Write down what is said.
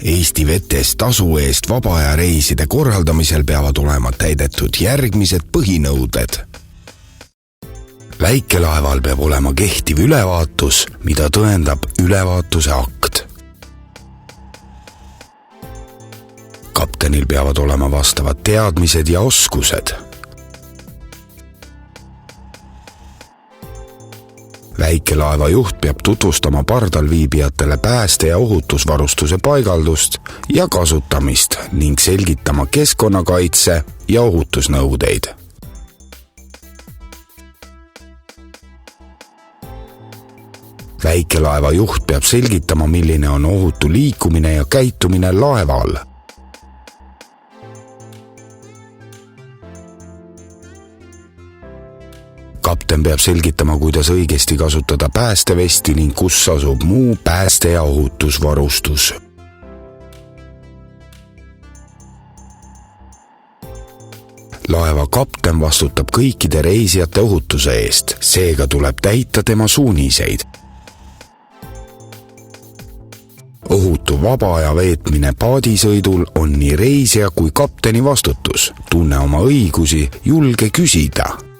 Eesti vetes tasu eest vabaajareiside korraldamisel peavad olema täidetud järgmised põhinõuded. Väikelaeval peab olema kehtiv ülevaatus, mida tõendab ülevaatuse akt. Kaptenil peavad olema vastavad teadmised ja oskused. Väikelaeva juht peab tutvustama pardal viibijatele pääste- ja ohutusvarustuse paigaldust ja kasutamist ning selgitama keskkonnakaitse ja ohutusnõudeid. Väikelaeva juht peab selgitama, milline on ohutu liikumine ja käitumine laeval. Kapten peab selgitama, kuidas õigesti kasutada päästevesti ning kus asub muu pääste- ja ohutusvarustus. Laeva kapten vastutab kõikide reisijate ohutuse eest, seega tuleb täita tema suuniseid. Ohutu vabaaja veetmine paadisõidul on nii reisija kui kapteni vastutus. Tunne oma õigusi, julge küsida.